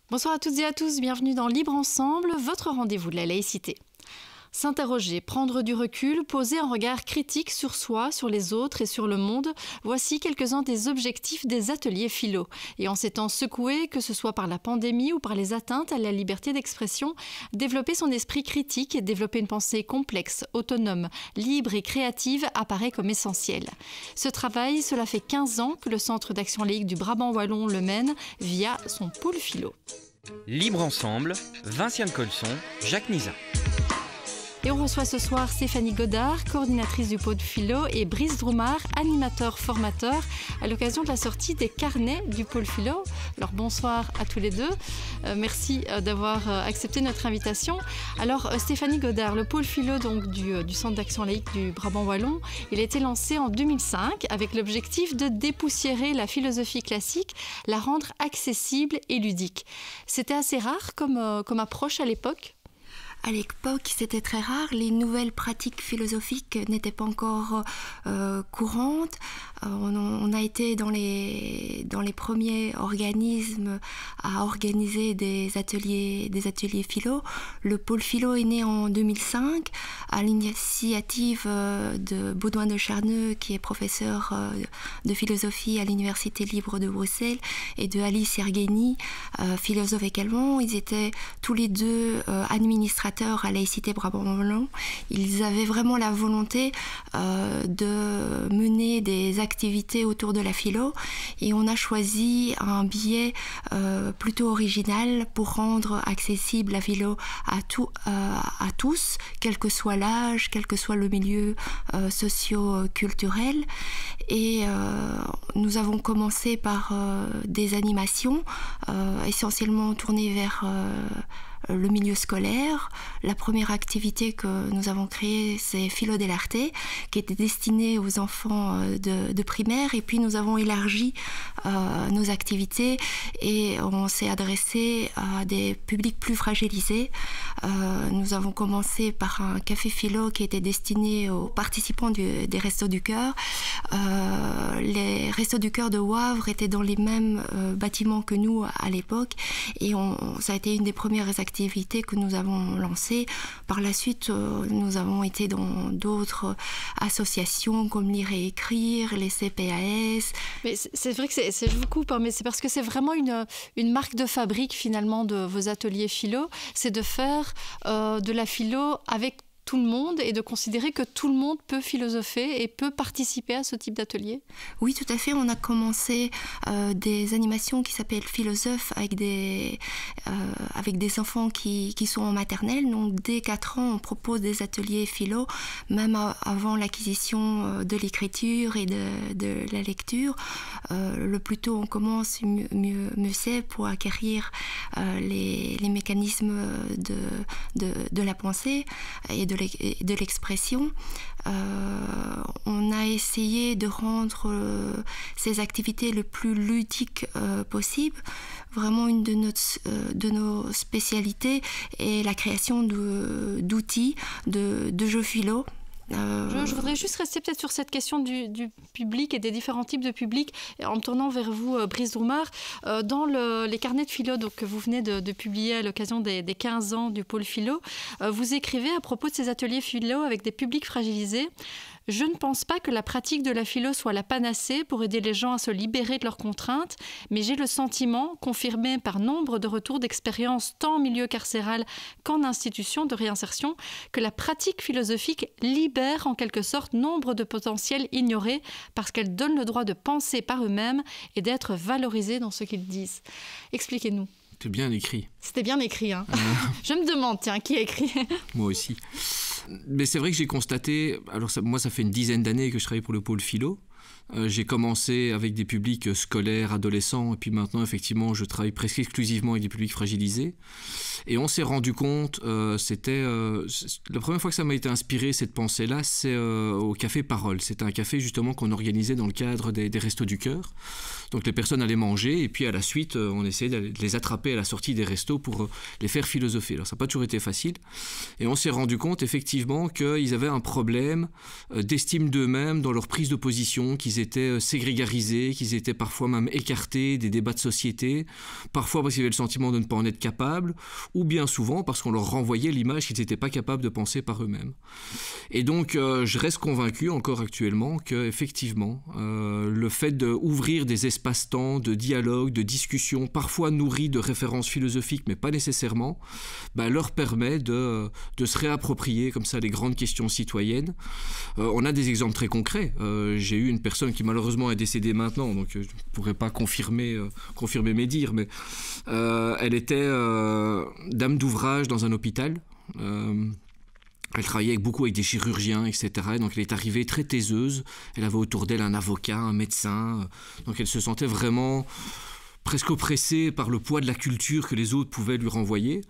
Bonsoir à toutes et à tous, bienvenue dans Libre Ensemble, votre rendez-vous de la laïcité. S'interroger, prendre du recul, poser un regard critique sur soi, sur les autres et sur le monde, voici quelques-uns des objectifs des ateliers philo. Et en ces temps secoués, que ce soit par la pandémie ou par les atteintes à la liberté d'expression, développer son esprit critique et développer une pensée complexe, autonome, libre et créative apparaît comme essentiel. Ce travail, cela fait 15 ans que le Centre d'action laïque du Brabant Wallon le mène via son pôle philo. Libre Ensemble, Vinciane Colson, Jacques Nizat. Et on reçoit ce soir Stéphanie Godard, coordinatrice du pôle philo, et Brice Droumard, animateur-formateur, à l'occasion de la sortie des carnets du pôle philo. Alors bonsoir à tous les deux. Merci d'avoir accepté notre invitation. Alors Stéphanie Godard, le pôle philo donc, du Centre d'action laïque du Brabant Wallon, il a été lancé en 2005 avec l'objectif de dépoussiérer la philosophie classique, la rendre accessible et ludique. C'était assez rare comme approche à l'époque. À l'époque, c'était très rare. Les nouvelles pratiques philosophiques n'étaient pas encore courantes. On a été dans les premiers organismes à organiser des ateliers philo. Le pôle philo est né en 2005 à l'initiative de Baudouin de Charneux, qui est professeur de philosophie à l'Université libre de Bruxelles, et de Alice Yergeni, philosophe également. Ils étaient tous les deux administrateurs à Laïcité Brabant-Wallon. Ils avaient vraiment la volonté de mener des activités autour de la philo, et on a choisi un biais plutôt original pour rendre accessible la philo à tous, quel que soit l'âge, quel que soit le milieu socio-culturel. Et nous avons commencé par des animations essentiellement tournées vers le milieu scolaire. La première activité que nous avons créée, c'est Philo dell'arte, qui était destinée aux enfants de primaire, et puis nous avons élargi nos activités et on s'est adressé à des publics plus fragilisés. Nous avons commencé par un café philo qui était destiné aux participants des Restos du Cœur. Les Restos du Cœur de Wavre étaient dans les mêmes bâtiments que nous à l'époque, et ça a été une des premières activités que nous avons lancées. Par la suite, nous avons été dans d'autres associations comme Lire et Écrire, les CPAS. Mais c'est vrai que je vous coupe, hein, mais c'est parce que c'est vraiment une marque de fabrique finalement de vos ateliers philo, c'est de faire de la philo avec tout le monde et de considérer que tout le monde peut philosopher et peut participer à ce type d'atelier. Oui, tout à fait. On a commencé des animations qui s'appellent Philosophes avec des enfants qui sont en maternelle. Donc, dès 4 ans, on propose des ateliers philo, même avant l'acquisition de l'écriture et de la lecture. Le plus tôt on commence, mieux c'est pour acquérir les mécanismes de la pensée et de l'expression. On a essayé de rendre ces activités le plus ludiques possible. Vraiment, une de nos spécialités est la création d'outils, de jeux philo. Je voudrais juste rester peut-être sur cette question du public et des différents types de public, en me tournant vers vous, Brice Droumard. Dans les carnets de philo donc, que vous venez de publier à l'occasion des 15 ans du pôle philo, vous écrivez à propos de ces ateliers philo avec des publics fragilisés. Je ne pense pas que la pratique de la philo soit la panacée pour aider les gens à se libérer de leurs contraintes, mais j'ai le sentiment, confirmé par nombre de retours d'expérience tant en milieu carcéral qu'en institution de réinsertion, que la pratique philosophique libère en quelque sorte nombre de potentiels ignorés parce qu'elle donne le droit de penser par eux-mêmes et d'être valorisés dans ce qu'ils disent. Expliquez-nous. C'était bien écrit. C'était bien écrit, hein. Je me demande, tiens, qui a écrit? Moi aussi. Mais c'est vrai que j'ai constaté, alors moi ça fait une dizaine d'années que je travaille pour le pôle philo. J'ai commencé avec des publics scolaires, adolescents, et puis maintenant, effectivement, je travaille presque exclusivement avec des publics fragilisés. Et on s'est rendu compte, la première fois que ça m'a été inspiré, cette pensée-là, c'est au Café Parole. C'était un café, justement, qu'on organisait dans le cadre des Restos du Cœur. Donc les personnes allaient manger, et puis à la suite, on essayait de les attraper à la sortie des restos pour les faire philosopher. Alors ça n'a pas toujours été facile. Et on s'est rendu compte, effectivement, qu'ils avaient un problème d'estime d'eux-mêmes dans leur prise de position, qu'ils qu'ils étaient ségrégarisés, qu'ils étaient parfois même écartés des débats de société, parfois parce qu'ils avaient le sentiment de ne pas en être capables, ou bien souvent parce qu'on leur renvoyait l'image qu'ils n'étaient pas capables de penser par eux-mêmes. Et donc, je reste convaincu encore actuellement qu'effectivement, le fait d'ouvrir des espaces-temps de dialogue, de discussion, parfois nourris de références philosophiques, mais pas nécessairement, leur permet de se réapproprier comme ça les grandes questions citoyennes. On a des exemples très concrets. J'ai eu une personne qui malheureusement est décédée maintenant, donc je ne pourrais pas confirmer mes dires, mais elle était dame d'ouvrage dans un hôpital. Elle travaillait beaucoup avec des chirurgiens, etc. Et donc elle est arrivée très taiseuse. Elle avait autour d'elle un avocat, un médecin. Donc elle se sentait vraiment presque oppressée par le poids de la culture que les autres pouvaient lui renvoyer.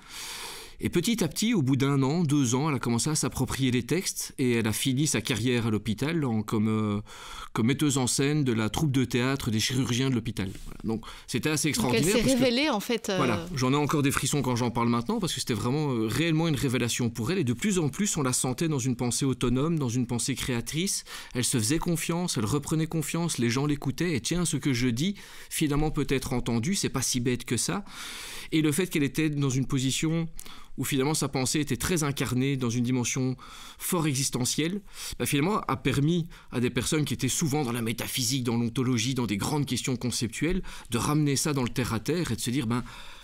Et petit à petit, au bout d'1 an, 2 ans, elle a commencé à s'approprier les textes et elle a fini sa carrière à l'hôpital comme metteuse en scène de la troupe de théâtre des chirurgiens de l'hôpital. Voilà. Donc c'était assez extraordinaire. Donc elle s'est révélée en fait. Voilà, j'en ai encore des frissons quand j'en parle maintenant parce que c'était vraiment réellement une révélation pour elle et de plus en plus on la sentait dans une pensée autonome, dans une pensée créatrice. Elle se faisait confiance, elle reprenait confiance, les gens l'écoutaient et tiens, ce que je dis finalement peut être entendu, c'est pas si bête que ça. Et le fait qu'elle était dans une position où finalement sa pensée était très incarnée dans une dimension fort existentielle, finalement a permis à des personnes qui étaient souvent dans la métaphysique, dans l'ontologie, dans des grandes questions conceptuelles, de ramener ça dans le terre-à-terre et de se dire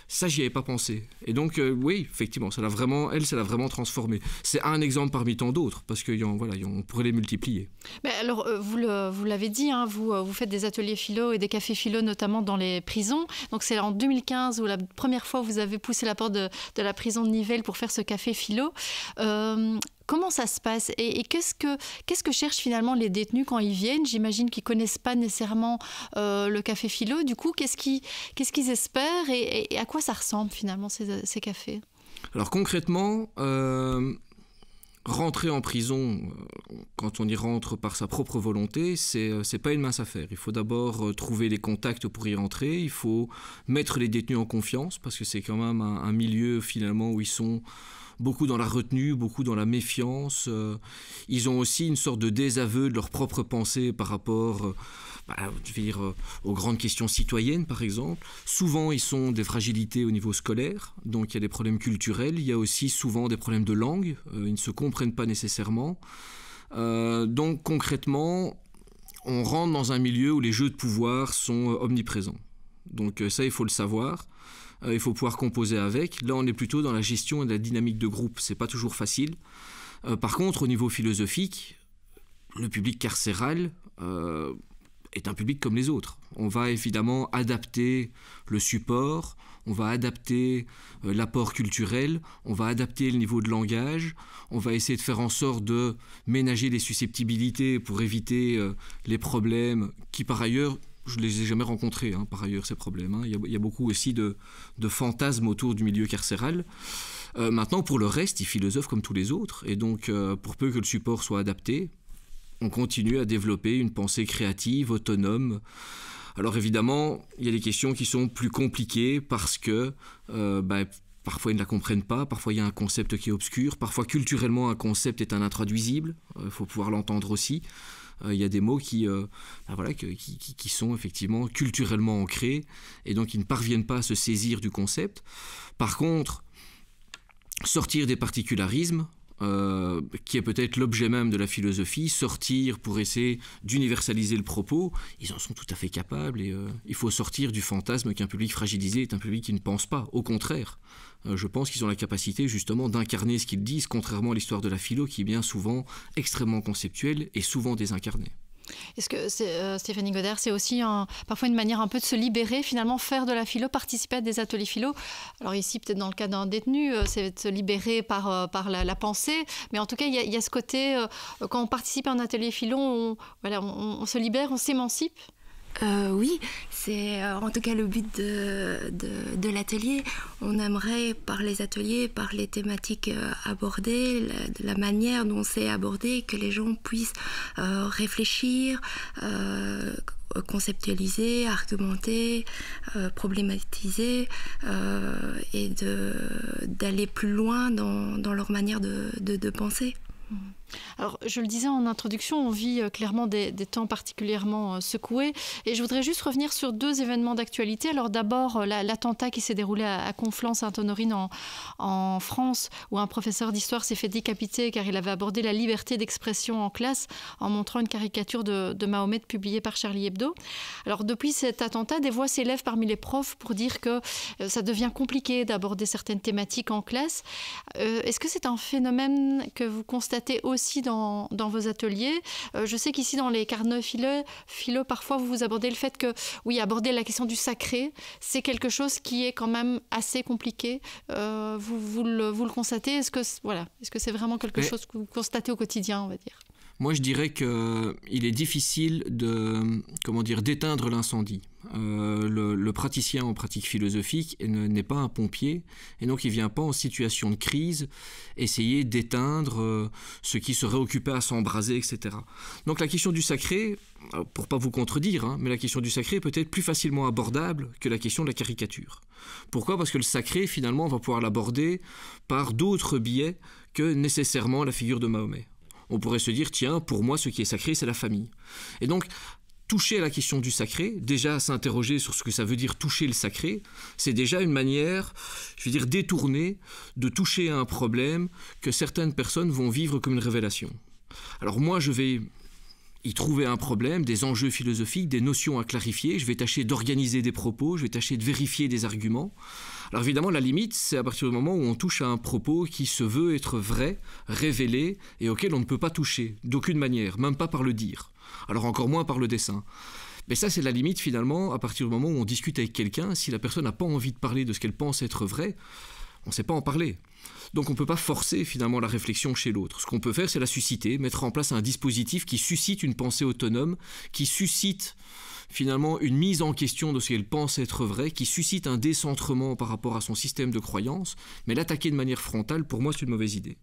ça, j'y avais pas pensé. Et donc, oui, effectivement, ça l'a vraiment transformé. C'est un exemple parmi tant d'autres, parce qu'on pourrait les multiplier. Mais alors, vous l'avez dit, hein, vous faites des ateliers philo et des cafés philo, notamment dans les prisons. Donc, c'est en 2015 où la première fois vous avez poussé la porte de la prison de Nivelles pour faire ce café philo. Comment ça se passe et qu'est-ce que cherchent finalement les détenus quand ils viennent? J'imagine qu'ils ne connaissent pas nécessairement le café philo. Du coup, qu'est-ce qu'ils espèrent et à quoi ça ressemble finalement ces cafés? Alors concrètement, rentrer en prison, quand on y rentre par sa propre volonté, c'est pas une mince affaire. Il faut d'abord trouver les contacts pour y rentrer. Il faut mettre les détenus en confiance parce que c'est quand même un milieu finalement où ils sont beaucoup dans la retenue, beaucoup dans la méfiance. Ils ont aussi une sorte de désaveu de leur propre pensée par rapport aux grandes questions citoyennes, par exemple. Souvent, ils ont des fragilités au niveau scolaire, donc il y a des problèmes culturels. Il y a aussi souvent des problèmes de langue. Ils ne se comprennent pas nécessairement. Donc, concrètement, on rentre dans un milieu où les jeux de pouvoir sont omniprésents. Donc ça, il faut le savoir. Il faut pouvoir composer avec. Là, on est plutôt dans la gestion et la dynamique de groupe. C'est pas toujours facile. Par contre, au niveau philosophique, le public carcéral est un public comme les autres. On va évidemment adapter le support, on va adapter l'apport culturel, on va adapter le niveau de langage, on va essayer de faire en sorte de ménager les susceptibilités pour éviter les problèmes qui, par ailleurs, je ne les ai jamais rencontrés, par ailleurs, ces problèmes. Il y a beaucoup aussi de fantasmes autour du milieu carcéral. Maintenant, pour le reste, ils philosophent comme tous les autres. Et donc, pour peu que le support soit adapté, on continue à développer une pensée créative, autonome. Alors évidemment, il y a des questions qui sont plus compliquées parce que parfois ils ne la comprennent pas, parfois il y a un concept qui est obscur, parfois culturellement un concept est inintraduisible, il faut pouvoir l'entendre aussi. Il y a des mots qui sont effectivement culturellement ancrés et donc ils ne parviennent pas à se saisir du concept. Par contre, sortir des particularismes, qui est peut-être l'objet même de la philosophie, sortir pour essayer d'universaliser le propos, ils en sont tout à fait capables et il faut sortir du fantasme qu'un public fragilisé est un public qui ne pense pas. Au contraire, je pense qu'ils ont la capacité justement d'incarner ce qu'ils disent, contrairement à l'histoire de la philo qui est bien souvent extrêmement conceptuelle et souvent désincarnée. Est-ce que Stéphanie Godert, c'est aussi parfois une manière un peu de se libérer, finalement faire de la philo, participer à des ateliers philo? Alors ici, peut-être dans le cas d'un détenu, c'est de se libérer par la pensée, mais en tout cas, il y a ce côté, quand on participe à un atelier philo, on se libère, on s'émancipe. Oui, c'est en tout cas le but de l'atelier. On aimerait, par les ateliers, par les thématiques abordées, de la manière dont c'est abordé, que les gens puissent réfléchir, conceptualiser, argumenter, problématiser et d'aller plus loin dans leur manière de penser. Alors, je le disais en introduction, on vit clairement des temps particulièrement secoués. Et je voudrais juste revenir sur 2 événements d'actualité. Alors d'abord, l'attentat qui s'est déroulé à Conflans-Sainte-Honorine en France, où un professeur d'histoire s'est fait décapiter car il avait abordé la liberté d'expression en classe en montrant une caricature de Mahomet publiée par Charlie Hebdo. Alors depuis cet attentat, des voix s'élèvent parmi les profs pour dire que ça devient compliqué d'aborder certaines thématiques en classe. Est-ce que c'est un phénomène que vous constatez aussi dans vos ateliers? Je sais qu'ici, dans les carnets philo, parfois, vous abordez le fait que, oui, aborder la question du sacré, c'est quelque chose qui est quand même assez compliqué. Vous le constatez? Est-ce que c'est vraiment quelque chose que vous constatez au quotidien, on va dire? Moi, je dirais qu'il est difficile d'éteindre l'incendie. Le praticien en pratique philosophique n'est pas un pompier, et donc il ne vient pas en situation de crise essayer d'éteindre ce qui serait occupé à s'embraser, etc. Donc la question du sacré, pour ne pas vous contredire, mais la question du sacré peut être plus facilement abordable que la question de la caricature. Pourquoi ? Parce que le sacré, finalement, on va pouvoir l'aborder par d'autres biais que nécessairement la figure de Mahomet. On pourrait se dire, tiens, pour moi, ce qui est sacré, c'est la famille. Et donc, toucher à la question du sacré, déjà s'interroger sur ce que ça veut dire toucher le sacré, c'est déjà une manière, je veux dire, détournée de toucher à un problème que certaines personnes vont vivre comme une révélation. Alors moi, je vais y trouver un problème, des enjeux philosophiques, des notions à clarifier, je vais tâcher d'organiser des propos, je vais tâcher de vérifier des arguments. Alors évidemment, la limite, c'est à partir du moment où on touche à un propos qui se veut être vrai, révélé, et auquel on ne peut pas toucher, d'aucune manière, même pas par le dire. Alors encore moins par le dessin. Mais ça, c'est la limite finalement, à partir du moment où on discute avec quelqu'un, si la personne n'a pas envie de parler de ce qu'elle pense être vrai, on ne sait pas en parler. Donc on ne peut pas forcer finalement la réflexion chez l'autre. Ce qu'on peut faire, c'est la susciter, mettre en place un dispositif qui suscite une pensée autonome, qui suscite finalement une mise en question de ce qu'elle pense être vrai, qui suscite un décentrement par rapport à son système de croyance, mais l'attaquer de manière frontale, pour moi, c'est une mauvaise idée.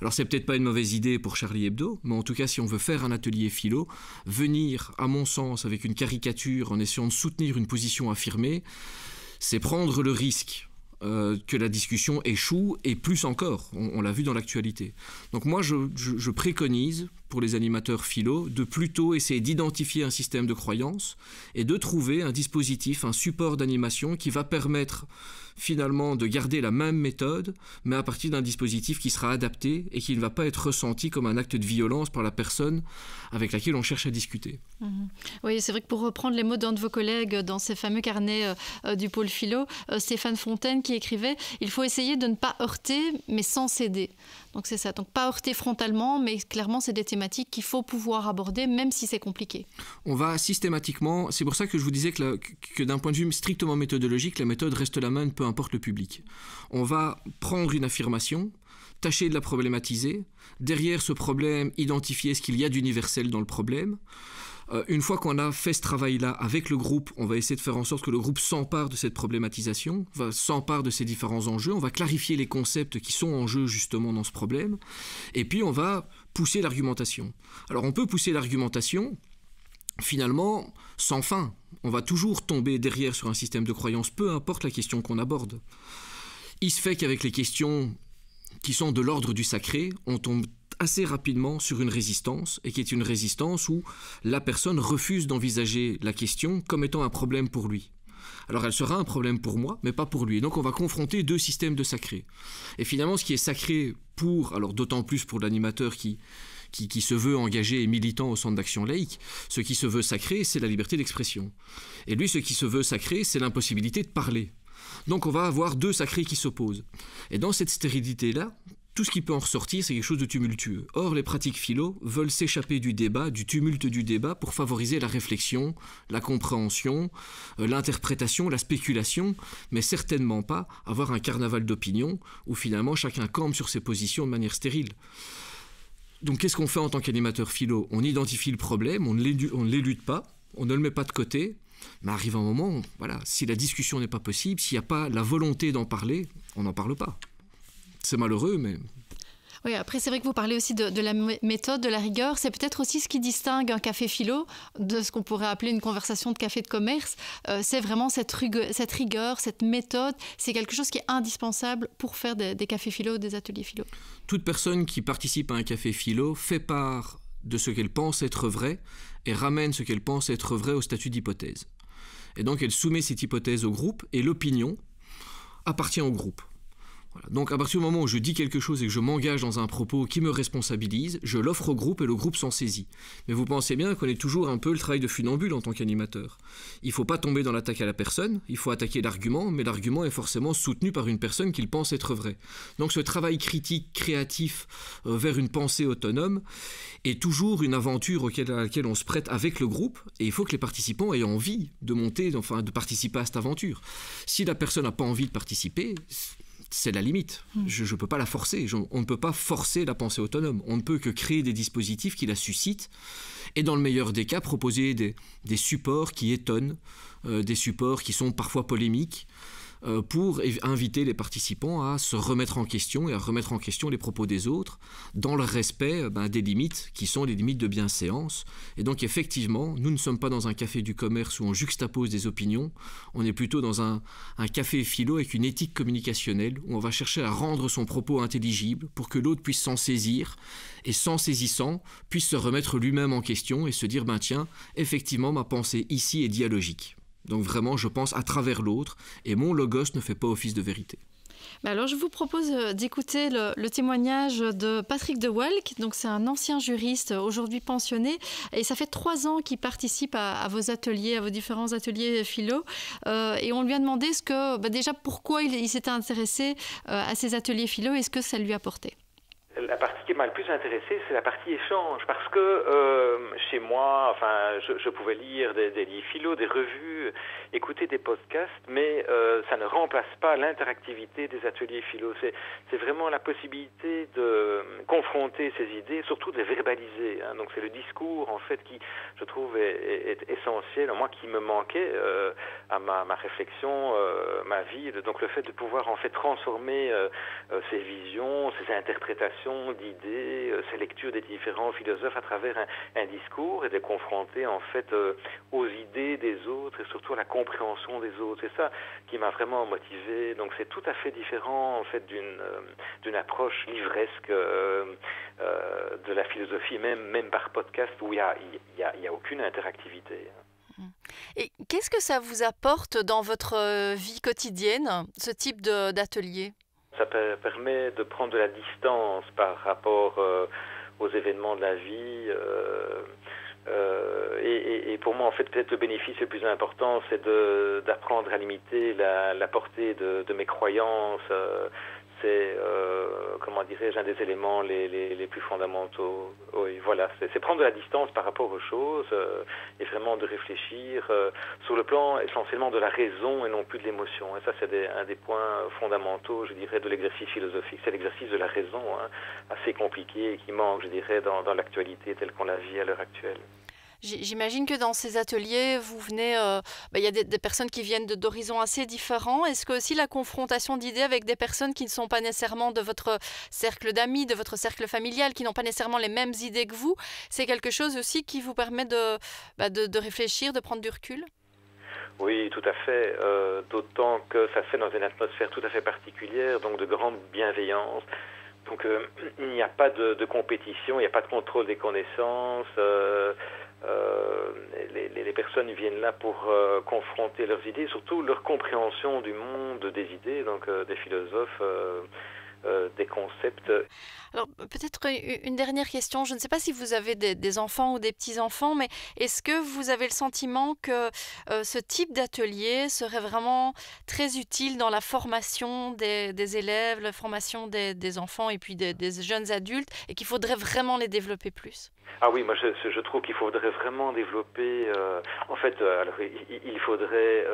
Alors c'est peut-être pas une mauvaise idée pour Charlie Hebdo, mais en tout cas si on veut faire un atelier philo, venir à mon sens avec une caricature en essayant de soutenir une position affirmée, c'est prendre le risque que la discussion échoue, et plus encore, on l'a vu dans l'actualité. Donc moi je préconise pour les animateurs philo de plutôt essayer d'identifier un système de croyance et de trouver un dispositif, un support d'animation qui va permettre finalement de garder la même méthode, mais à partir d'un dispositif qui sera adapté et qui ne va pas être ressenti comme un acte de violence par la personne avec laquelle on cherche à discuter. Oui, c'est vrai que pour reprendre les mots d'un de vos collègues dans ces fameux carnets du pôle philo, Stéphane Fontaine qui écrivait « Il faut essayer de ne pas heurter, mais sans céder ». Donc c'est ça, donc pas heurter frontalement, mais clairement c'est des thématiques qu'il faut pouvoir aborder, même si c'est compliqué. On va systématiquement, c'est pour ça que je vous disais que d'un point de vue strictement méthodologique, la méthode reste la même, peu importe le public. On va prendre une affirmation, tâcher de la problématiser, derrière ce problème, identifier ce qu'il y a d'universel dans le problème. Une fois qu'on a fait ce travail-là avec le groupe, on va essayer de faire en sorte que le groupe s'empare de cette problématisation, s'empare de ces différents enjeux, on va clarifier les concepts qui sont en jeu justement dans ce problème, et puis on va pousser l'argumentation. Alors on peut pousser l'argumentation, finalement, sans fin. On va toujours tomber derrière sur un système de croyance, peu importe la question qu'on aborde. Il se fait qu'avec les questions qui sont de l'ordre du sacré, on tombe assez rapidement sur une résistance, et qui est une résistance où la personne refuse d'envisager la question comme étant un problème pour lui. Alors elle sera un problème pour moi, mais pas pour lui. Et donc on va confronter 2 systèmes de sacré. Et finalement, ce qui est sacré alors d'autant plus pour l'animateur qui se veut engagé et militant au centre d'action laïque, ce qui se veut sacré, c'est la liberté d'expression. Et lui, ce qui se veut sacré, c'est l'impossibilité de parler. Donc on va avoir 2 sacrés qui s'opposent. Et dans cette stérilité-là, tout ce qui peut en ressortir, c'est quelque chose de tumultueux. Or, les pratiques philo veulent s'échapper du débat, du tumulte du débat, pour favoriser la réflexion, la compréhension, l'interprétation, la spéculation, mais certainement pas avoir un carnaval d'opinion où finalement chacun campe sur ses positions de manière stérile. Donc qu'est-ce qu'on fait en tant qu'animateur philo ? On identifie le problème, on ne l'élude pas, on ne le met pas de côté, mais arrive un moment, si la discussion n'est pas possible, s'il n'y a pas la volonté d'en parler, on n'en parle pas. C'est malheureux, mais... Oui, après c'est vrai que vous parlez aussi de la méthode, de la rigueur. C'est peut-être aussi ce qui distingue un café philo de ce qu'on pourrait appeler une conversation de café de commerce. C'est vraiment cette rigueur, cette méthode. C'est quelque chose qui est indispensable pour faire des cafés philo, des ateliers philo. Toute personne qui participe à un café philo fait part de ce qu'elle pense être vrai et ramène ce qu'elle pense être vrai au statut d'hypothèse. Et donc elle soumet cette hypothèse au groupe et l'opinion appartient au groupe. Voilà. Donc à partir du moment où je dis quelque chose et que je m'engage dans un propos qui me responsabilise, je l'offre au groupe et le groupe s'en saisit. Mais vous pensez bien qu'on est toujours un peu le travail de funambule en tant qu'animateur. Il ne faut pas tomber dans l'attaque à la personne, il faut attaquer l'argument, mais l'argument est forcément soutenu par une personne qu'il pense être vrai. Donc ce travail critique, créatif, vers une pensée autonome, est toujours une aventure à laquelle on se prête avec le groupe, et il faut que les participants aient envie de monter, enfin de participer à cette aventure. Si la personne n'a pas envie de participer, c'est la limite. Je ne peux pas la forcer. On ne peut pas forcer la pensée autonome. On ne peut que créer des dispositifs qui la suscitent et dans le meilleur des cas, proposer des supports qui étonnent, des supports qui sont parfois polémiques, pour inviter les participants à se remettre en question et à remettre en question les propos des autres dans le respect des limites qui sont les limites de bienséance. Et donc effectivement, nous ne sommes pas dans un café du commerce où on juxtapose des opinions, on est plutôt dans un café philo avec une éthique communicationnelle où on va chercher à rendre son propos intelligible pour que l'autre puisse s'en saisir et s'en saisissant puisse se remettre lui-même en question et se dire tiens, effectivement ma pensée ici est dialogique. Donc vraiment, je pense à travers l'autre, et mon logos ne fait pas office de vérité. Alors, je vous propose d'écouter le témoignage de Patrick de Walk. Donc, c'est un ancien juriste, aujourd'hui pensionné, et ça fait 3 ans qu'il participe à vos ateliers, à vos différents ateliers philo. Et on lui a demandé déjà pourquoi il s'était intéressé à ces ateliers philo et ce que ça lui apportait. La partie qui m'a le plus intéressé, c'est la partie échange, parce que chez moi, je pouvais lire des livres philo, des revues, écouter des podcasts, mais ça ne remplace pas l'interactivité des ateliers philo. C'est vraiment la possibilité de confronter ces idées, surtout de les verbaliser. Donc c'est le discours, en fait, qui, je trouve, est essentiel, moi, qui me manquait à ma réflexion, ma vie. Donc le fait de pouvoir, en fait, transformer ces visions, ces interprétations d'idées, ces lectures des différents philosophes à travers un discours et de confronter en fait aux idées des autres et surtout à la compréhension des autres. C'est ça qui m'a vraiment motivé. Donc c'est tout à fait différent en fait d'une approche livresque de la philosophie, même par podcast où il y a aucune interactivité. Et qu'est-ce que ça vous apporte dans votre vie quotidienne, ce type d'atelier ? Ça permet de prendre de la distance par rapport aux événements de la vie. Et pour moi, en fait, peut-être le bénéfice le plus important, c'est d'apprendre à limiter la portée de mes croyances. C'est, comment dirais-je, un des éléments les plus fondamentaux. Oui, voilà, c'est prendre de la distance par rapport aux choses et vraiment de réfléchir sur le plan essentiellement de la raison et non plus de l'émotion. Et ça, c'est un des points fondamentaux, je dirais, de l'exercice philosophique. C'est l'exercice de la raison, assez compliqué et qui manque, je dirais, dans l'actualité telle qu'on la vit à l'heure actuelle. J'imagine que dans ces ateliers, vous venez, y a des personnes qui viennent d'horizons assez différents. Est-ce que aussi la confrontation d'idées avec des personnes qui ne sont pas nécessairement de votre cercle d'amis, de votre cercle familial, qui n'ont pas nécessairement les mêmes idées que vous, c'est quelque chose aussi qui vous permet de réfléchir, de prendre du recul ? Oui, tout à fait. D'autant que ça se fait dans une atmosphère tout à fait particulière, donc de grande bienveillance. Donc il n'y a pas de compétition, il n'y a pas de contrôle des connaissances. Les personnes viennent là pour confronter leurs idées, surtout leur compréhension du monde des idées, donc des philosophes, des concepts. Alors peut-être une dernière question, je ne sais pas si vous avez des enfants ou des petits-enfants, mais est-ce que vous avez le sentiment que ce type d'atelier serait vraiment très utile dans la formation des élèves, la formation des enfants et puis des jeunes adultes, et qu'il faudrait vraiment les développer plus ? Ah oui, moi je trouve qu'il faudrait vraiment développer, en fait, alors il faudrait,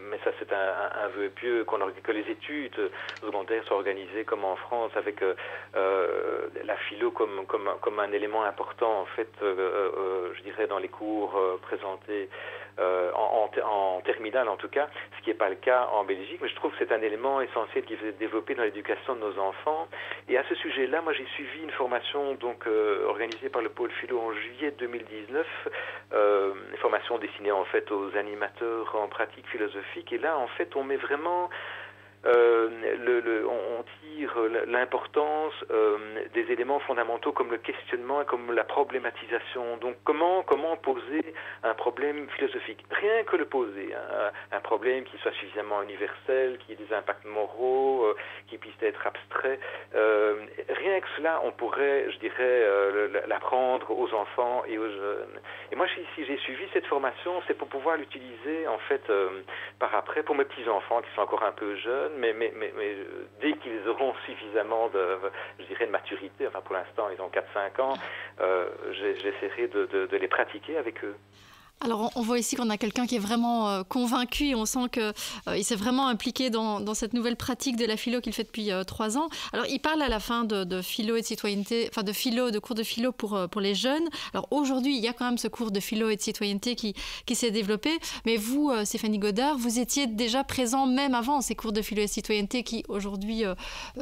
mais ça c'est un vœu pieux, que les études secondaires soient organisées comme en France, avec la philo comme un élément important, en fait, je dirais, dans les cours présentés en terminale en tout cas, ce qui n'est pas le cas en Belgique, mais je trouve que c'est un élément essentiel qui va être développé dans l'éducation de nos enfants. Et à ce sujet-là, moi j'ai suivi une formation donc organisée par le pôle philo en juillet 2019, une formation destinée en fait aux animateurs en pratique philosophique. Et là en fait on met vraiment on tire l'importance des éléments fondamentaux comme le questionnement et comme la problématisation. Donc comment poser un problème philosophique, rien que le poser, hein, un problème qui soit suffisamment universel, qui ait des impacts moraux, qui puisse être abstrait. Rien que cela, on pourrait, je dirais, l'apprendre aux enfants et aux jeunes. Et moi, si j'ai suivi cette formation, c'est pour pouvoir l'utiliser en fait par après pour mes petits-enfants qui sont encore un peu jeunes, mais dès qu'ils auront suffisamment de maturité, enfin pour l'instant ils ont 4-5 ans, j'essaierai de les pratiquer avec eux. Alors on voit ici qu'on a quelqu'un qui est vraiment convaincu et on sent qu'il s'est vraiment impliqué dans cette nouvelle pratique de la philo qu'il fait depuis 3 ans. Alors il parle à la fin de philo et de citoyenneté, enfin de cours de philo pour les jeunes. Alors aujourd'hui il y a quand même ce cours de philo et de citoyenneté qui s'est développé, mais vous Stéphanie Godard, vous étiez déjà présent même avant ces cours de philo et de citoyenneté qui aujourd'hui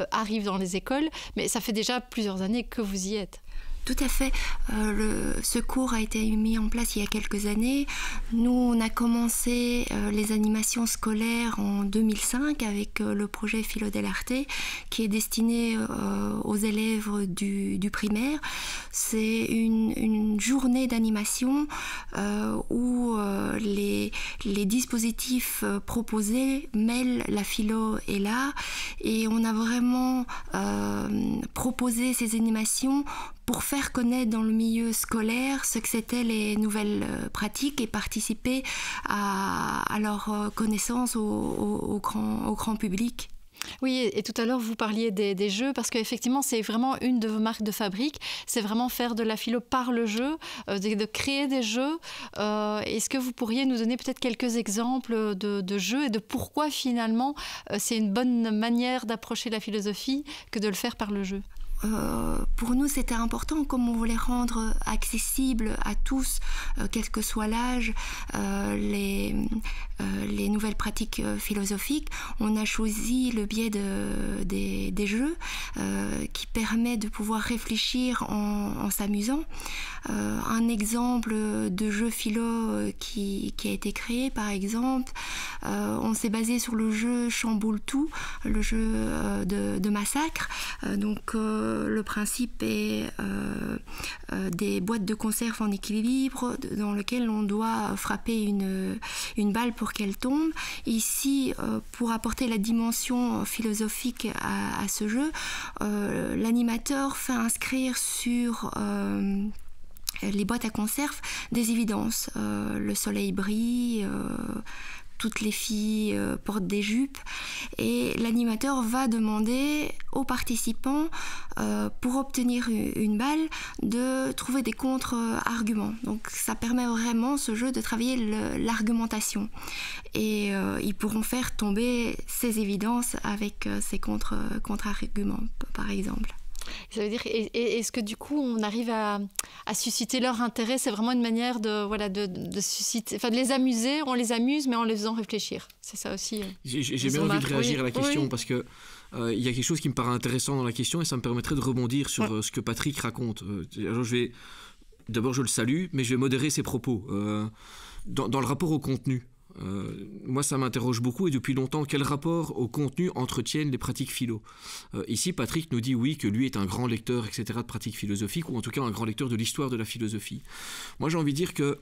arrivent dans les écoles, mais ça fait déjà plusieurs années que vous y êtes. Tout à fait. Ce cours a été mis en place il y a quelques années. Nous, on a commencé les animations scolaires en 2005 avec le projet Philo dell'arte qui est destiné aux élèves du primaire. C'est une journée d'animation où les dispositifs proposés mêlent la philo et l'art. Et on a vraiment proposé ces animations pour faire connaître dans le milieu scolaire ce que c'étaient les nouvelles pratiques et participer à leur connaissance au grand public. Oui, et tout à l'heure, vous parliez des jeux, parce qu'effectivement, c'est vraiment une de vos marques de fabrique. C'est vraiment faire de la philo par le jeu, de créer des jeux. Est-ce que vous pourriez nous donner peut-être quelques exemples de jeux et de pourquoi, finalement, c'est une bonne manière d'approcher la philosophie que de le faire par le jeu ? Pour nous, c'était important, comme on voulait rendre accessible à tous, quel que soit l'âge, les nouvelles pratiques philosophiques. On a choisi le biais des jeux qui permet de pouvoir réfléchir en s'amusant. Un exemple de jeu philo qui a été créé, par exemple, on s'est basé sur le jeu Chamboule tout, le jeu de massacre. Donc le principe est des boîtes de conserve en équilibre dans lesquelles on doit frapper une balle pour qu'elle tombe. Ici, pour apporter la dimension philosophique à ce jeu, l'animateur fait inscrire sur les boîtes à conserve des évidences. Le soleil brille, toutes les filles portent des jupes, et l'animateur va demander aux participants, pour obtenir une balle, de trouver des contre-arguments. Donc ça permet vraiment, ce jeu, de travailler l'argumentation. Et ils pourront faire tomber ces évidences avec ces contre-arguments, par exemple. Ça veut dire, est-ce que du coup on arrive à susciter leur intérêt? C'est vraiment une manière de susciter, enfin de les amuser, on les amuse mais en les faisant réfléchir. C'est ça aussi. J'ai bien envie de réagir à la question parce que il y a quelque chose qui me paraît intéressant dans la question et ça me permettrait de rebondir sur ce que Patrick raconte. Alors d'abord je le salue, mais je vais modérer ses propos. Dans le rapport au contenu, moi ça m'interroge beaucoup, et depuis longtemps, quel rapport au contenu entretiennent les pratiques philo. Ici Patrick nous dit oui que lui est un grand lecteur etc. de pratiques philosophiques, ou en tout cas un grand lecteur de l'histoire de la philosophie. Moi j'ai envie de dire que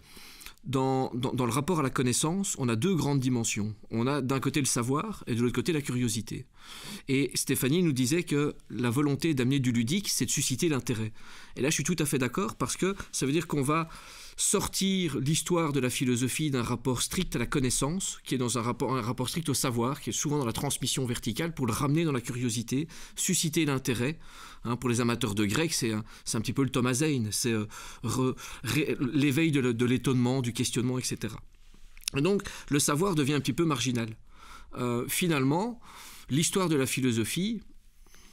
dans le rapport à la connaissance, on a deux grandes dimensions. On a d'un côté le savoir et de l'autre côté la curiosité. Et Stéphanie nous disait que la volonté d'amener du ludique, c'est de susciter l'intérêt. Et là je suis tout à fait d'accord, parce que ça veut dire qu'on va sortir l'histoire de la philosophie d'un rapport strict à la connaissance, qui est dans un rapport strict au savoir, qui est souvent dans la transmission verticale, pour le ramener dans la curiosité, susciter l'intérêt. Pour les amateurs de grec, c'est un petit peu le Thomas Zane, c'est l'éveil de l'étonnement, du questionnement, etc. Et donc, le savoir devient un petit peu marginal. Finalement, l'histoire de la philosophie,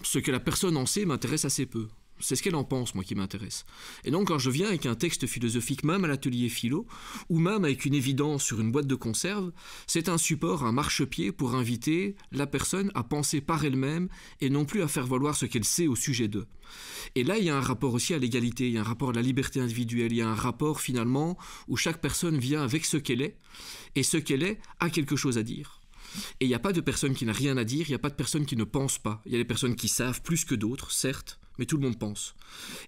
ce que la personne en sait m'intéresse assez peu. C'est ce qu'elle en pense, moi, qui m'intéresse. Et donc, quand je viens avec un texte philosophique, même à l'atelier philo, ou même avec une évidence sur une boîte de conserve, c'est un support, un marchepied pour inviter la personne à penser par elle-même et non plus à faire valoir ce qu'elle sait au sujet d'eux. Et là, il y a un rapport aussi à l'égalité, il y a un rapport à la liberté individuelle, il y a un rapport, finalement, où chaque personne vient avec ce qu'elle est, et ce qu'elle est a quelque chose à dire. Et il n'y a pas de personne qui n'a rien à dire, il n'y a pas de personne qui ne pense pas. Il y a des personnes qui savent plus que d'autres, certes, mais tout le monde pense.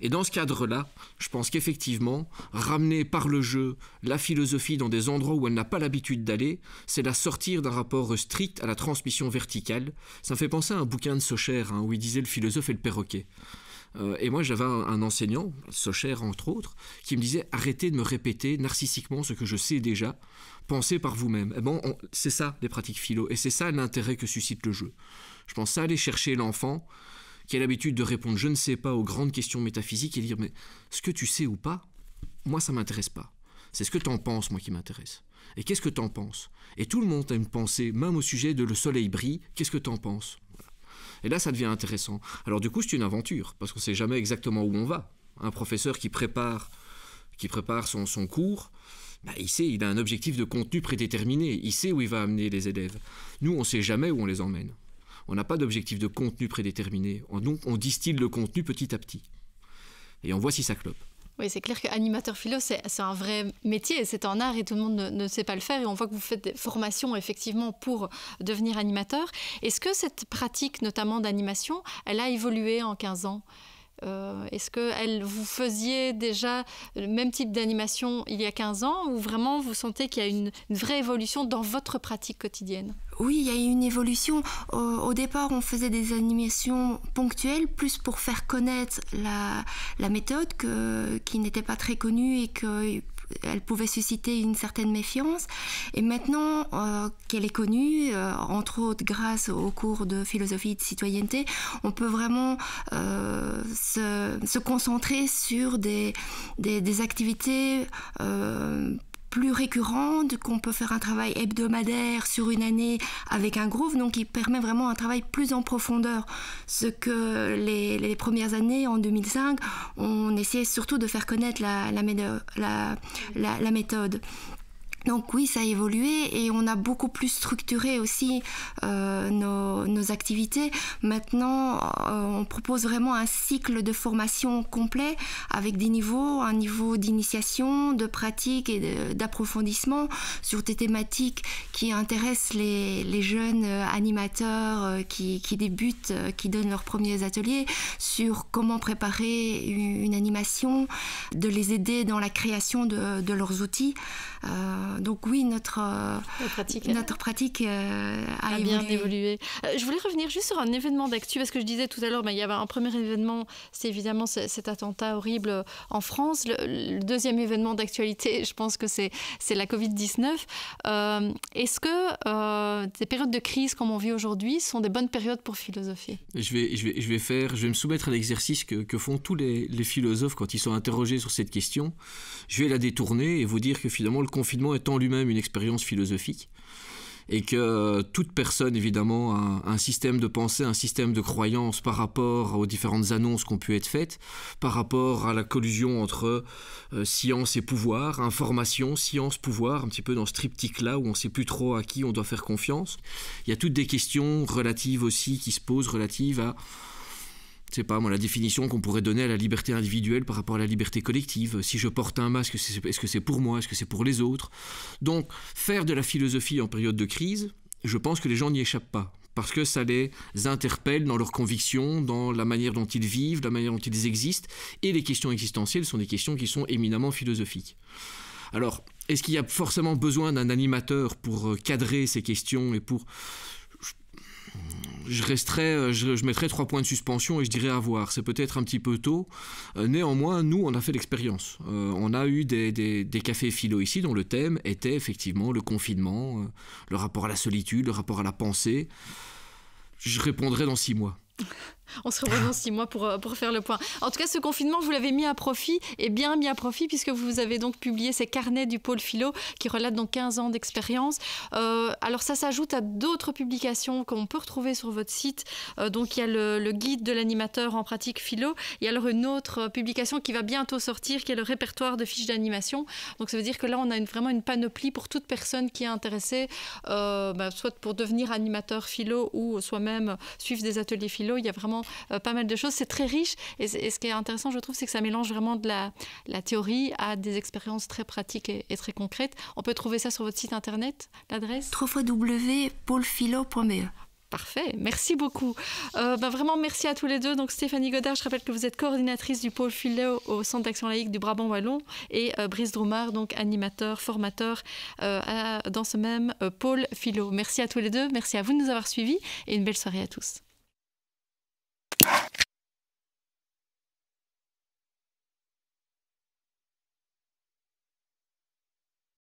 Et dans ce cadre-là, je pense qu'effectivement, ramener par le jeu la philosophie dans des endroits où elle n'a pas l'habitude d'aller, c'est la sortir d'un rapport strict à la transmission verticale. Ça me fait penser à un bouquin de Socher, où il disait le philosophe et le perroquet. Et moi, j'avais un enseignant, Socher entre autres, qui me disait « Arrêtez de me répéter narcissiquement ce que je sais déjà, pensez par vous-même. » C'est ça, les pratiques philo, et c'est ça l'intérêt que suscite le jeu. Je pense à aller chercher l'enfant qui a l'habitude de répondre « je ne sais pas » aux grandes questions métaphysiques et dire « mais ce que tu sais ou pas, moi ça m'intéresse pas. C'est ce que tu en penses, moi, qui m'intéresse. Et qu'est-ce que tu en penses ? Et tout le monde a une pensée, même au sujet de le soleil brille, qu'est-ce que tu en penses ? » Et là, ça devient intéressant. Alors du coup, c'est une aventure, parce qu'on ne sait jamais exactement où on va. Un professeur qui prépare son cours, il sait, il a un objectif de contenu prédéterminé, il sait où il va amener les élèves. Nous, on ne sait jamais où on les emmène. On n'a pas d'objectif de contenu prédéterminé, donc on distille le contenu petit à petit. Et on voit si ça clope. Oui, c'est clair qu'animateur philo, c'est un vrai métier, c'est un art et tout le monde ne sait pas le faire. Et on voit que vous faites des formations, effectivement, pour devenir animateur. Est-ce que cette pratique, notamment d'animation, elle a évolué en 15 ans ? Est-ce que vous faisiez déjà le même type d'animation il y a 15 ans ou vraiment vous sentez qu'il y a une vraie évolution dans votre pratique quotidienne ? Oui, il y a eu une évolution. Au départ, on faisait des animations ponctuelles, plus pour faire connaître la méthode qui n'était pas très connue et qu'elle pouvait susciter une certaine méfiance. Et maintenant qu'elle est connue, entre autres grâce aux cours de philosophie et de citoyenneté, on peut vraiment se concentrer sur des activités plus récurrentes, qu'on peut faire un travail hebdomadaire sur une année avec un groupe, donc il permet vraiment un travail plus en profondeur. Ce que les premières années, en 2005, on essayait surtout de faire connaître la méthode. Donc oui, ça a évolué et on a beaucoup plus structuré aussi nos activités. Maintenant, on propose vraiment un cycle de formation complet avec des niveaux, un niveau d'initiation, de pratique et d'approfondissement sur des thématiques qui intéressent les jeunes animateurs qui débutent, qui donnent leurs premiers ateliers, sur comment préparer une animation, de les aider dans la création de leurs outils. Donc oui, notre pratique a bien évolué. Je voulais revenir juste sur un événement d'actu, parce que je disais tout à l'heure, il y avait un premier événement, c'est évidemment cet attentat horrible en France. Le deuxième événement d'actualité, je pense que c'est la Covid-19. Est-ce que des périodes de crise comme on vit aujourd'hui sont des bonnes périodes pour philosopher ? Je vais me soumettre à l'exercice que font tous les philosophes quand ils sont interrogés sur cette question. Je vais la détourner et vous dire que finalement le confinement est en lui-même une expérience philosophique et que toute personne évidemment a un système de pensée, un système de croyance par rapport aux différentes annonces qui ont pu être faites, par rapport à la collusion entre science et pouvoir, information, science, pouvoir, un petit peu dans ce triptyque-là où on ne sait plus trop à qui on doit faire confiance. Il y a toutes des questions relatives aussi qui se posent, relatives à la définition qu'on pourrait donner à la liberté individuelle par rapport à la liberté collective. Si je porte un masque, est-ce que c'est pour moi ? Est-ce que c'est pour les autres ? Donc, faire de la philosophie en période de crise, je pense que les gens n'y échappent pas. Parce que ça les interpelle dans leurs convictions, dans la manière dont ils vivent, la manière dont ils existent. Et les questions existentielles sont des questions qui sont éminemment philosophiques. Alors, est-ce qu'il y a forcément besoin d'un animateur pour cadrer ces questions et pour... Je mettrais 3 points de suspension et je dirais à voir. C'est peut-être un petit peu tôt. Néanmoins, nous, on a fait l'expérience. On a eu des cafés philo ici dont le thème était effectivement le confinement, le rapport à la solitude, le rapport à la pensée. Je répondrai dans 6 mois. On se revoit dans 6 mois pour faire le point. En tout cas, ce confinement, vous l'avez mis à profit, et bien mis à profit, puisque vous avez donc publié ces carnets du pôle philo qui relatent donc 15 ans d'expérience. Alors ça s'ajoute à d'autres publications qu'on peut retrouver sur votre site. Donc il y a le guide de l'animateur en pratique philo. Il y a alors une autre publication qui va bientôt sortir, qui est le répertoire de fiches d'animation. Donc ça veut dire que là, on a vraiment une panoplie pour toute personne qui est intéressée, soit pour devenir animateur philo ou soi-même suivre des ateliers philo. Il y a vraiment pas mal de choses. C'est très riche. Et ce qui est intéressant, je trouve, c'est que ça mélange vraiment de la théorie à des expériences très pratiques et très concrètes. On peut trouver ça sur votre site internet, l'adresse www.polephilo.be. Parfait, merci beaucoup. Vraiment, merci à tous les deux. Donc, Stéphanie Godard, je rappelle que vous êtes coordinatrice du pôle philo au Centre d'action laïque du Brabant Wallon, et Brice Droumard, donc animateur, formateur dans ce même pôle philo. Merci à tous les deux, merci à vous de nous avoir suivis et une belle soirée à tous.